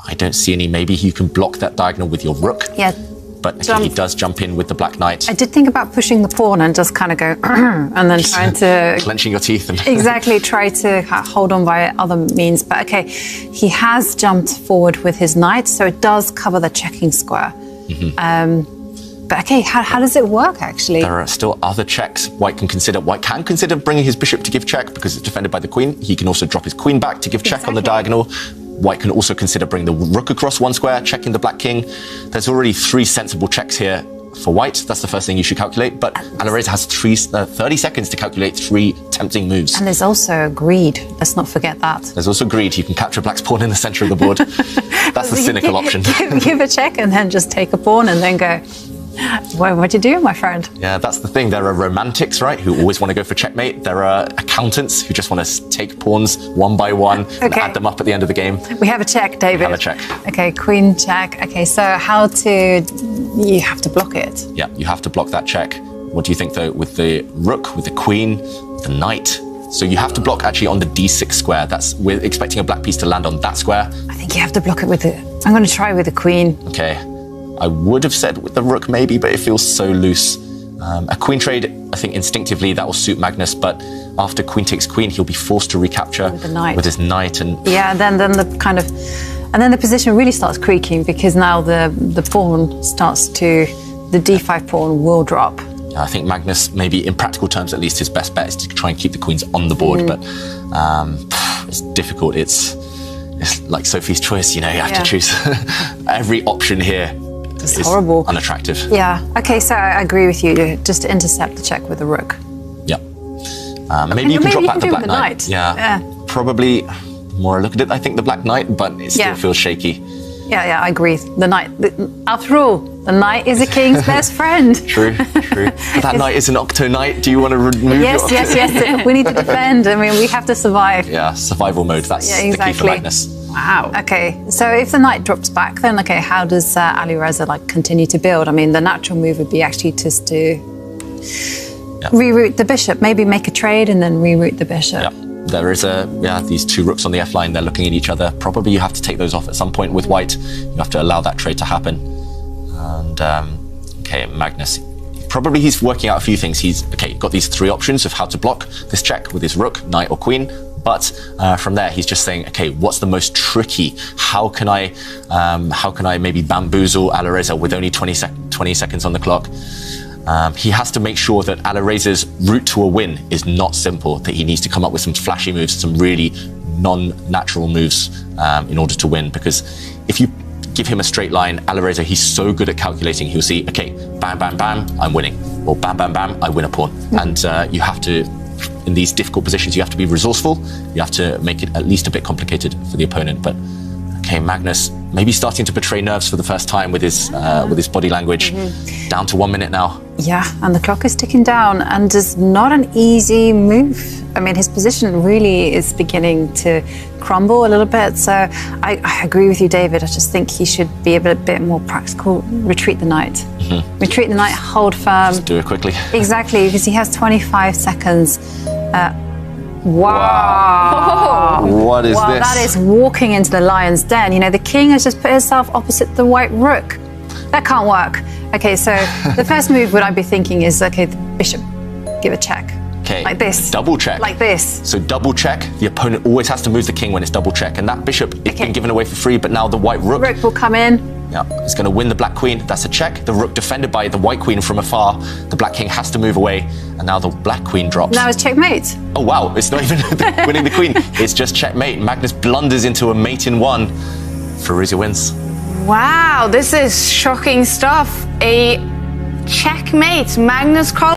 I don't see any. Maybe you can block that diagonal with your rook. Yeah. But he does jump in with the black knight. I did think about pushing the pawn and just kind of go, and then trying to... Clenching your teeth. And exactly, try to hold on by other means. But okay, he has jumped forward with his knight, so it does cover the checking square. But okay, how does it work, actually? There are still other checks White can consider. White can consider bringing his bishop to give check because it's defended by the queen. He can also drop his queen back to give check on the diagonal. White can also consider bringing the rook across one square, checking the black king. There's already 3 sensible checks here for White. That's the first thing you should calculate. But ALIREJA has 30 seconds to calculate 3 tempting moves. And there's also greed. Let's not forget that. There's also greed. You can capture black's pawn in the center of the board. That's the cynical option. Give a check and then just take a pawn and then go, what'd you do, my friend? Yeah, that's the thing. There are romantics, right, who always want to go for checkmate. There are accountants who just want to take pawns one by one and add them up at the end of the game. We have a check, David. We have a check. Okay, queen check. Okay, so you have to block it. Yeah, you have to block that check. What do you think, though, with the rook, with the queen, the knight? So you have to block actually on the d6 square. We're expecting a black piece to land on that square. I think you have to block it with I'm going to try with the queen. Okay. I would have said with the rook maybe, but it feels so loose. A queen trade, I think instinctively that will suit Magnus, but after queen takes queen, he'll be forced to recapture with his knight. And yeah, then the the position really starts creaking because now the pawn starts to, the d5 pawn will drop. I think Magnus, maybe in practical terms at least, his best bet is to try and keep the queens on the board, but it's difficult. It's like Sophie's choice, you have to choose. Every option here. It's horrible. Unattractive. Yeah. Okay, so I agree with you. Just intercept the check with the rook. Yeah. Maybe you can drop back the black knight. Yeah. Probably more look at it. I think the black knight, but it still feels shaky. Yeah, I agree. The knight. After all, the knight is a king's best friend. True. That knight is an octo knight. Do you want to remove? Yes. We need to defend. I mean, we have to survive. Yeah, survival mode. That's the key for Magnus. Wow. Okay, so if the knight drops back, then how does ALIREJA continue to build? I mean, the natural move would be actually just to reroute the bishop, maybe make a trade and then reroute the bishop. Yeah. There is these 2 rooks on the F line. They're looking at each other. Probably you have to take those off at some point with White. You have to allow that trade to happen. And Magnus. Probably he's working out a few things. He's got these 3 options of how to block this check with his rook, knight, or queen. But from there, he's just saying, what's the most tricky? How can I maybe bamboozle ALIREJA with only 20 seconds on the clock? He has to make sure that ALIREJA's route to a win is not simple, that he needs to come up with some flashy moves, some really non-natural moves in order to win. Because if you give him a straight line, ALIREJA, he's so good at calculating, he'll see, bam, bam, bam, I'm winning. Or bam, bam, bam, I win a pawn. And you have to, in these difficult positions, you have to be resourceful. You have to make it at least a bit complicated for the opponent. But Magnus maybe starting to portray nerves for the first time with his body language. Down to 1 minute now. Yeah, and the clock is ticking down, and it's not an easy move. I mean, his position really is beginning to crumble a little bit. So I agree with you, David. I just think he should be a bit more practical. Retreat the knight. Retreat the knight, hold firm. Just do it quickly. Exactly, because he has 25 seconds. Wow. What is this? That is walking into the lion's den. The king has just put himself opposite the white rook. That can't work. Okay, so the first move what I'd be thinking is, the bishop, give a check. Like this. Double check. Like this. So double check. The opponent always has to move the king when it's double check. And that bishop is being given away for free, but now the white rook. Rook will come in. Yeah, it's going to win the black queen. That's a check. The rook defended by the white queen from afar. The black king has to move away, and now the black queen drops. Now it's checkmate. Oh, wow. It's not even winning the queen. It's just checkmate. Magnus blunders into a mate in 1. Firouja wins. Wow, this is shocking stuff. A checkmate. Magnus Carlsen.